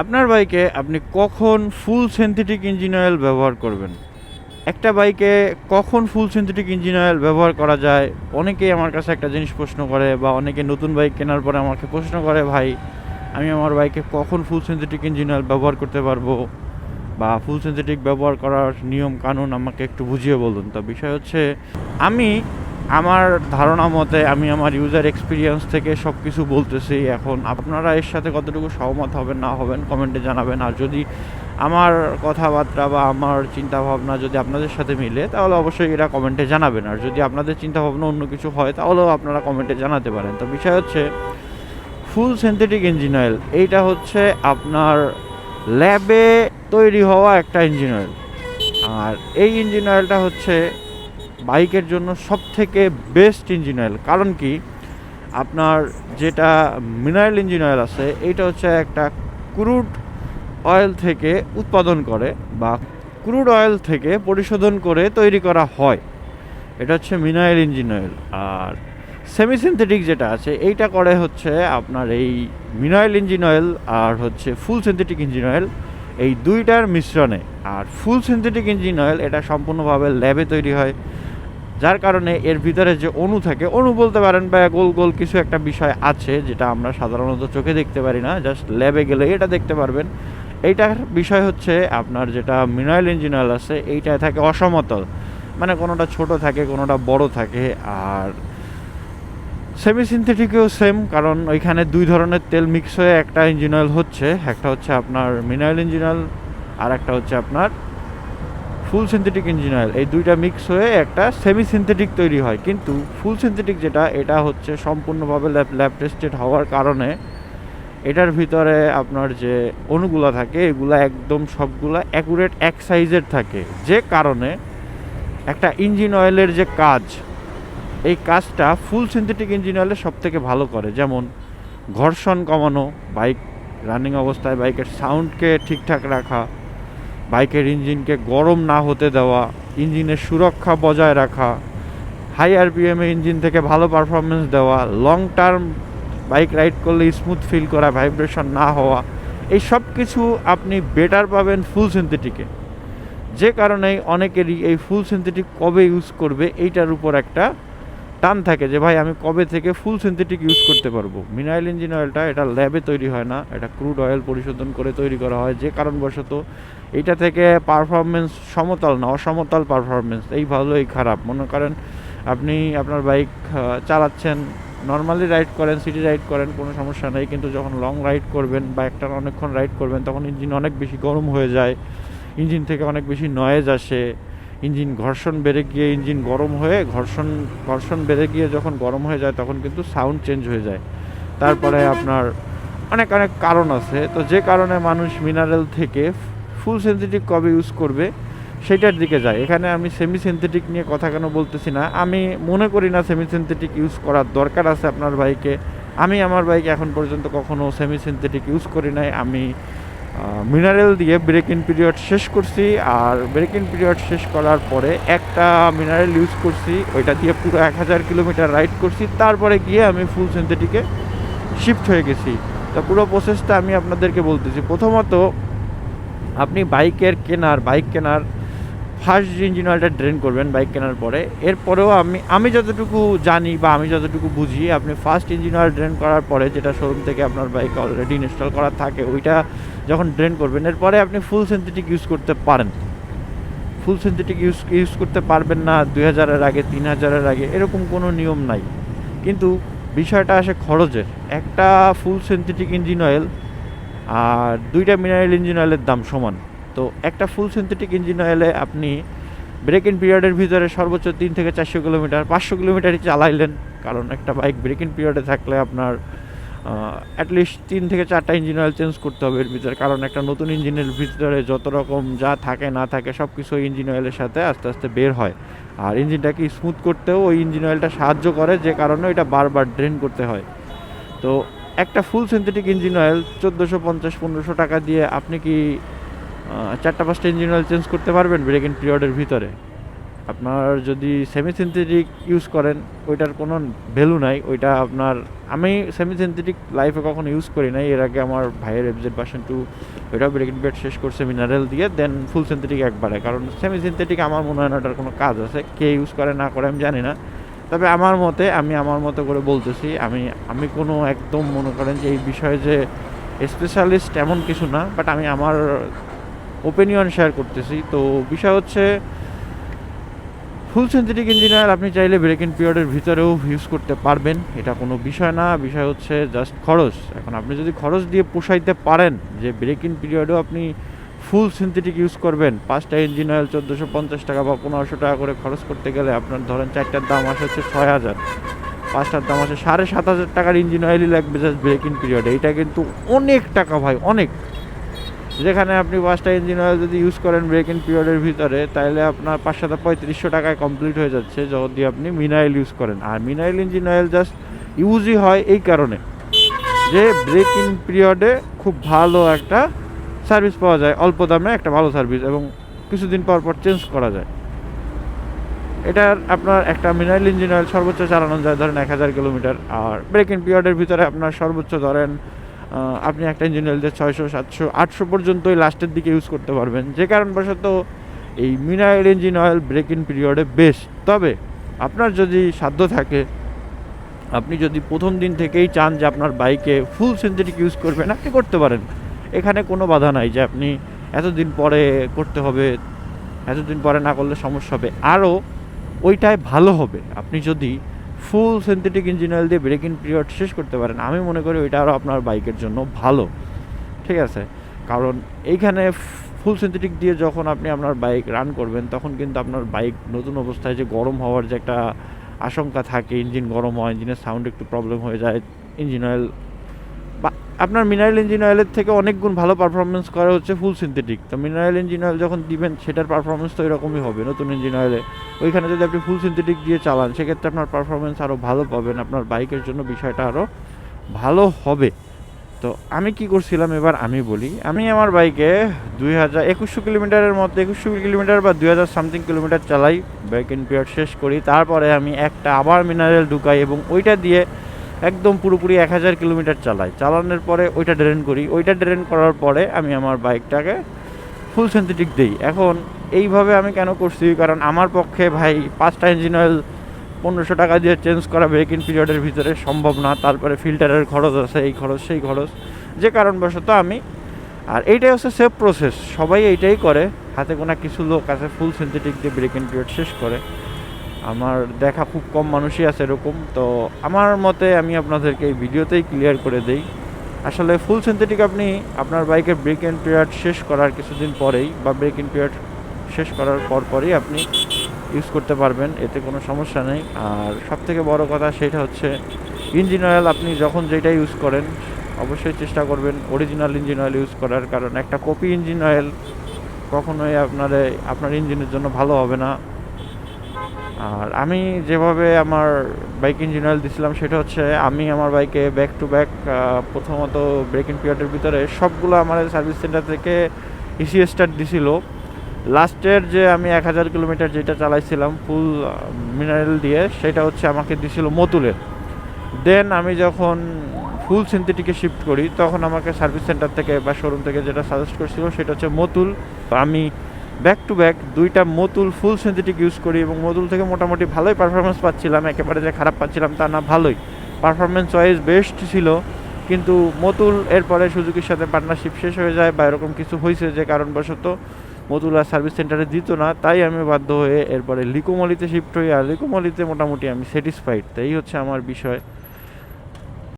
আপনার বাইকে আপনি কখন ফুল সিনথেটিক ইঞ্জিন অয়েল ব্যবহার করবেন? একটা বাইকে কখন ফুল সিনথেটিক ইঞ্জিন অয়েল ব্যবহার করা যায়? অনেকেই আমার কাছে একটা জিনিস প্রশ্ন করে, বা অনেকে নতুন বাইক কেনার পরে আমাকে প্রশ্ন করে, ভাই আমি আমার বাইকে কখন ফুল সিনথেটিক ইঞ্জিন অয়েল ব্যবহার করতে পারবো, বা ফুল সিনথেটিক ব্যবহার করার নিয়ম কানুন আমাকে একটু বুঝিয়ে বলুন। তো বিষয় হচ্ছে, আমি আমার ধারণা মতে আমি আমার ইউজার এক্সপিরিয়েন্স থেকে সব কিছু বলতেছি। এখন আপনারা এর সাথে কতটুকু সহমত হবেন না হবেন কমেন্টে জানাবেন। আর যদি আমার কথাবার্তা বা আমার চিন্তাভাবনা যদি আপনাদের সাথে মিলে, তাহলে অবশ্যই এটা কমেন্টে জানাবেন। আর যদি আপনাদের চিন্তাভাবনা অন্য কিছু হয়, তাহলেও আপনারা কমেন্টে জানাতে পারেন। তো বিষয় হচ্ছে, ফুল সিনথেটিক ইঞ্জিন অয়েল এইটা হচ্ছে আপনার ল্যাবে তৈরি হওয়া একটা ইঞ্জিন অয়েল। আর এই ইঞ্জিন অয়েলটা হচ্ছে বাইকের জন্য সবথেকে বেস্ট ইঞ্জিন অয়েল। কারণ কি, আপনার যেটা মিনারেল ইঞ্জিন অয়েল আছে, এইটা হচ্ছে একটা ক্রুড অয়েল থেকে উৎপাদন করে, বা ক্রুড অয়েল থেকে পরিশোধন করে তৈরি করা হয়। এটা হচ্ছে মিনারেল ইঞ্জিন অয়েল। আর সেমি সিনথেটিক যেটা আছে, এইটা করে হচ্ছে আপনার এই মিনারেল ইঞ্জিন অয়েল আর হচ্ছে ফুল সিনথেটিক ইঞ্জিন অয়েল, এই দুইটার মিশ্রণে। আর ফুল সিনথেটিক ইঞ্জিন অয়েল এটা সম্পূর্ণভাবে ল্যাবে তৈরি হয়, যার কারণে এর ভিতরে যে অণু থাকে, অণু বলতে পারেন বা গোল গোল কিছু একটা বিষয় আছে যেটা আমরা সাধারণত চোখে দেখতে পারি না, জাস্ট ল্যাবে গেলে এটা দেখতে পারবেন। এইটার বিষয় হচ্ছে, আপনার যেটা মিনারেল ইঞ্জিন অয়েল আছে, এইটায় থাকে অসমতল, মানে কোনোটা ছোট থাকে কোনোটা বড় থাকে। আর সেমি সিনথেটিকেও সেম, কারণ ওইখানে দুই ধরনের তেল মিক্স হয়ে একটা ইঞ্জিন অয়েল হচ্ছে, একটা হচ্ছে আপনার মিনারেল ইঞ্জিন অয়েল, আর একটা হচ্ছে আপনার ফুল সিনথেটিক ইঞ্জিন অয়েল। এই দুইটা মিক্স হয়ে একটা সেমি সিনথেটিক তৈরি হয়। কিন্তু ফুল সিনথেটিক যেটা, এটা হচ্ছে সম্পূর্ণভাবে ল্যাব টেস্টেড হওয়ার কারণে এটার ভিতরে আপনার যে অণুগুলো থাকে, এগুলা একদম সবগুলা অ্যাকুরেট এক সাইজের থাকে, যে কারণে একটা ইঞ্জিন অয়েলের যে কাজ, এই কাজটা ফুল সিনথেটিক ইঞ্জিন অয়েলের সব থেকে ভালো করে। যেমন ঘর্ষণ কমানো, বাইক রানিং অবস্থায় বাইকের সাউন্ডকে ঠিকঠাক রাখা, বাইকের ইঞ্জিনকে গরম না হতে দেওয়া, ইঞ্জিনের সুরক্ষা বজায় রাখা, হাই আরপিএমে ইঞ্জিন থেকে ভালো পারফরমেন্স দেওয়া, লং টার্ম বাইক রাইড করলে স্মুথ ফিল করা, ভাইব্রেশন না হওয়া, এই সব কিছু আপনি বেটার পাবেন ফুল সিনথেটিকে। যে কারণেই অনেকেরই এই ফুল সিনথেটিক কবে ইউজ করবে এইটার উপর একটা টান থাকে, যে ভাই আমি কবে থেকে ফুল সিনথেটিক ইউজ করতে পারবো। মিনারেল ইঞ্জিন অয়েলটা এটা ল্যাবে তৈরি হয় না, এটা ক্রুড অয়েল পরিশোধন করে তৈরি করা হয়, যে কারণবশত এইটা থেকে পারফরমেন্স সমতল না, অসমতল পারফরমেন্স, এই ভালো এই খারাপ। মনে করেন আপনি আপনার বাইক চালাচ্ছেন, নর্মালি রাইড করেন, সিটি রাইড করেন, কোনো সমস্যা নেই। কিন্তু যখন লং রাইড করবেন বা একটা অনেকক্ষণ রাইড করবেন, তখন ইঞ্জিন অনেক বেশি গরম হয়ে যায়, ইঞ্জিন থেকে অনেক বেশি নয়েজ আসে, ইঞ্জিন ঘর্ষণ বেড়ে গিয়ে ইঞ্জিন গরম হয়ে ঘর্ষণ বেড়ে গিয়ে যখন গরম হয়ে যায়, তখন কিন্তু সাউন্ড চেঞ্জ হয়ে যায়। তারপরে আপনার অনেক অনেক কারণ আছে। তো যে কারণে মানুষ মিনারেল থেকে ফুল সিনথেটিক কবে ইউজ করবে সেটার দিকে যায়। এখানে আমি সেমি সিনথেটিক নিয়ে কথা কেন বলতেছি না, আমি মনে করি না সেমি সিনথেটিক ইউজ করার দরকার আছে আপনার বাইকে। আমি আমার বাইকে এখন পর্যন্ত কখনো সেমি সিনথেটিক ইউজ করি নাই। আমি মিনারেল দিয়ে ব্রেক ইন পিরিয়ড শেষ করছি, আর ব্রেক ইন পিরিয়ড শেষ করার পরে একটা মিনারেল ইউজ করছি, ওইটা দিয়ে পুরো 1000 কিলোমিটার রাইড করছি। তারপরে গিয়ে আমি ফুল সিনথেটিকে শিফট হয়ে গেছি। তো পুরো প্রসেসটা আমি আপনাদেরকে বলতেছি। প্রথমত, আপনি বাইক কেনার ফার্স্ট ইঞ্জিন অয়েলটা ড্রেন করবেন বাইক কেনার পরে। এরপরেও আমি যতটুকু জানি বা আমি যতটুকু বুঝি, আপনি ফার্স্ট ইঞ্জিন অয়েল ড্রেন করার পরে, যেটা শোরুম থেকে আপনার বাইকে অলরেডি ইনস্টল করা থাকে, ওইটা যখন ড্রেন করবেন, এরপরে আপনি ফুল সিনথেটিক ইউজ করতে পারেন। ফুল সিনথেটিক ইউজ করতে পারবেন না 2000-এর আগে, 3000-এর আগে, এরকম কোনো নিয়ম নাই। কিন্তু বিষয়টা আসে খরচের। একটা ফুল সিনথেটিক ইঞ্জিন অয়েল আর দুইটা মিনারেল ইঞ্জিন অয়েলের দাম সমান। তো একটা ফুল সিনথেটিক ইঞ্জিন অয়েলে আপনি ব্রেক ইন পিরিয়ডের ভিতরে সর্বোচ্চ 300 থেকে 400 কিলোমিটার, 500 কিলোমিটারই চালাইলেন। কারণ একটা বাইক ব্রেক ইন পিরিয়ডে থাকলে আপনার অ্যাটলিস্ট 3 থেকে 4টা ইঞ্জিন অয়েল চেঞ্জ করতে হবে এর ভিতরে। কারণ একটা নতুন ইঞ্জিনের ভিতরে যত রকম যা থাকে না থাকে, সব কিছু ইঞ্জিন অয়েলের সাথে আস্তে আস্তে বের হয়। আর ইঞ্জিনটাকে স্মুথ করতেও ওই ইঞ্জিন অয়েলটা সাহায্য করে, যে কারণে এটা বারবার ড্রেন করতে হয়। তো একটা ফুল সিনথেটিক ইঞ্জিন অয়েল 1450-1500 টাকা দিয়ে আপনি কি 4টা 5টা ইঞ্জিন অয়েল চেঞ্জ করতে পারবেন ব্রেক ইন পিরিয়ডের ভিতরে? আপনার যদি সেমি সিনথেটিক ইউজ করেন ওইটার কোনো ভ্যালু নাই, ওইটা আপনার, আমি সেমি সিনথেটিক লাইফে কখনো ইউজ করি নাই। এর আগে আমার ভাইয়ের FZ-2 ওইটাও ব্রেকিং পিরিয়ড শেষ করছে মিনারেল দিয়ে, দেন ফুল সিনথেটিক একবারে। কারণ সেমি সিনথেটিক আমার মনে হয় না ওটার কোনো কাজ আছে, কে ইউজ করে না করে আমি জানি না। তবে আমার মতে, আমি আমার মতো করে বলতেছি, আমি কোনো একদম মনে করেন যে এই বিষয়ে যে স্পেশালিস্ট এমন কিছু না, বাট আমি আমার ওপিনিয়ন শেয়ার করতেছি। তো বিষয় হচ্ছে ফুল সিনথেটিক ইঞ্জিন অয়েল আপনি চাইলে ব্রেক ইন পিরিয়ডের ভিতরেও ইউজ করতে পারবেন, এটা কোনো বিষয় না। বিষয় হচ্ছে জাস্ট খরচ। এখন আপনি যদি খরচ দিয়ে পোষাইতে পারেন যে ব্রেক ইন পিরিয়ডেও আপনি ফুল সিনথেটিক ইউজ করবেন, 5টা ইঞ্জিন অয়েল 1450 টাকা বা 1500 টাকা করে খরচ করতে গেলে আপনার ধরেন 4টার দাম আসে হচ্ছে 6000, 5টার দাম আসে 7500 টাকার ইঞ্জিন অয়েলই লাগবে জাস্ট ব্রেক ইন পিরিয়ডে। এটা কিন্তু অনেক টাকা ভাই, অনেক। যেখানে আপনি 5টা ইঞ্জিন অয়েল যদি ইউজ করেন ব্রেক ইন পিরিয়ডের ভিতরে, তাহলে আপনার 53500 টাকায় কমপ্লিট হয়ে যাচ্ছে যদি আপনি মিনারেল ইউজ করেন। আর মিনারেল ইঞ্জিন অয়েল জাস্ট ইউজই হয় এই কারণে যে ব্রেক ইন পিরিয়ডে খুব ভালো একটা সার্ভিস পাওয়া যায়, অল্প দামে একটা ভালো সার্ভিস, এবং কিছুদিন পর পর চেঞ্জ করা যায়। এটার আপনার একটা মিনারেল ইঞ্জিন অয়েল সর্বোচ্চ চালানো যায় ধরেন 1000 কিলোমিটার, আর ব্রেক ইন পিরিয়ডের ভিতরে আপনার সর্বোচ্চ ধরেন আপনি একটা ইঞ্জিন অয়েল দিয়ে 600, 700, 800 পর্যন্তই লাস্টের দিকে ইউজ করতে পারবেন। যে কারণবশত এই mineral engine oil brake in পিরিয়ডে বেস্ট। তবে আপনার যদি সাধ্য থাকে, আপনি যদি প্রথম দিন থেকেই চান যে আপনার বাইকে ফুল সিনথেটিক ইউজ করবেন, আপনি করতে পারেন। এখানে কোনো বাধা নাই যে আপনি এতদিন পরে করতে হবে, এতদিন পরে না করলে সমস্যা হবে। আরও ওইটাই ভালো হবে আপনি যদি ফুল সিনথেটিক ইঞ্জিন অয়েল দিয়ে ব্রেক ইন পিরিয়ড শেষ করতে পারেন। আমি মনে করি ওইটা আরও আপনার বাইকের জন্য ভালো, ঠিক আছে? কারণ এইখানে ফুল সিনথেটিক দিয়ে যখন আপনি আপনার বাইক রান করবেন, তখন কিন্তু আপনার বাইক নতুন অবস্থায় যে গরম হওয়ার যে একটা আশঙ্কা থাকে, ইঞ্জিন গরম হয়, ইঞ্জিনের সাউন্ড একটু প্রবলেম হয়ে যায়, ইঞ্জিন অয়েল বা আপনার মিনারেল ইঞ্জিন অয়েলের থেকে অনেক গুণ ভালো পারফরমেন্স করে হচ্ছে ফুল সিনথেটিক। তো মিনারেল ইঞ্জিন অয়েল যখন দিবেন সেটার পারফরমেন্স তো এরকমই হবে নতুন ইঞ্জিন অয়েলে। ওইখানে যদি আপনি ফুল সিনথেটিক দিয়ে চালান, সেক্ষেত্রে আপনার পারফরমেন্স আরও ভালো পাবেন, আপনার বাইকের জন্য বিষয়টা আরও ভালো হবে। তো আমি কি করছিলাম এবার আমি বলি। আমি আমার বাইকে 2100 কিলোমিটারের মধ্যে, 2100 কিলোমিটার বা 2000 সামথিং কিলোমিটার চালাই, ব্রেক ইন পিরিয়ড শেষ করি। তারপরে আমি একটা আবার মিনারেল ঢুকাই এবং ওইটা দিয়ে একদম পুরোপুরি 1000 কিলোমিটার চালাই। চালানোর পরে ওইটা ড্রেন করি, ওইটা ড্রেন করার পরে আমি আমার বাইকটাকে ফুল সিনথেটিক দিই। এখন এইভাবে আমি কেন করছি, কারণ আমার পক্ষে ভাই 5টা ইঞ্জিন অয়েল 1500 টাকা দিয়ে চেঞ্জ করা ব্রেক ইন পিরিয়ডের ভিতরে সম্ভব না। তারপরে ফিল্টারের খরচ আছে, এই খরচ সেই খরচ, যে কারণবশত আমি, আর এইটাই হচ্ছে সেফ প্রসেস, সবাই এইটাই করে। হাতে গোনা কিছু লোক আছে ফুল সিনথেটিক দিয়ে ব্রেক ইন পিরিয়ড শেষ করে, আমার দেখা খুব কম মানুষই আছে এরকম। তো আমার মতে আমি আপনাদেরকে এই ভিডিওতেই ক্লিয়ার করে দেই, আসলে ফুল সিনথেটিক আপনি আপনার বাইকের ব্রেক ইন পিরিয়ড শেষ করার কিছুদিন পরেই বা ব্রেক ইন পিরিয়ড শেষ করার পরই আপনি ইউজ করতে পারবেন, এতে কোনো সমস্যা নেই। আর সবথেকে বড় কথা সেটা হচ্ছে ইঞ্জিন অয়েল আপনি যখন যেটা ইউজ করেন অবশ্যই চেষ্টা করবেন অরিজিনাল ইঞ্জিন অয়েল ইউজ করার, কারণ একটা কপি ইঞ্জিন অয়েল কখনোই আপনার ইঞ্জিনের জন্য ভালো হবে না। আর আমি যেভাবে আমার বাইক ইঞ্জিন অয়েল দিছিলাম সেটা হচ্ছে, আমি আমার বাইকে ব্যাক টু ব্যাক প্রথমত ব্রেক ইন পিরিয়ডের ভিতরে সবগুলো আমার সার্ভিস সেন্টার থেকে ইসি স্টার্ট দিছিল। লাস্টের যে আমি 1000 কিলোমিটার যেটা চালাইছিলাম ফুল মিনারেল দিয়ে, সেটা হচ্ছে আমাকে দিছিল মতুলের। দেন আমি যখন ফুল সিনথেটিকে শিফট করি, তখন আমাকে সার্ভিস সেন্টার থেকে বা শোরুম থেকে যেটা সাজেস্ট করছিল সেটা হচ্ছে মতুল। আমি ব্যাক টু ব্যাক 2টা মতুল ফুল সিনথেটিক ইউজ করি এবং মতুল থেকে মোটামুটি ভালোই পারফরমেন্স পাচ্ছিলাম, একেবারে যে খারাপ পাচ্ছিলাম তা না, ভালোই পারফরমেন্স ওয়াইজ বেস্ট ছিল। কিন্তু মতুল এরপরে সুজুকির সাথে পার্টনারশিপ শেষ হয়ে যায় বা এরকম কিছু হয়েছে যে কারণবশত মতুল আর সার্ভিস সেন্টারে দিত না, তাই আমি বাধ্য হয়ে এরপরে লিকোমলিতে শিফট হই। আর লিকোমলিতে মোটামুটি আমি স্যাটিসফাইড। তো এই হচ্ছে আমার বিষয়।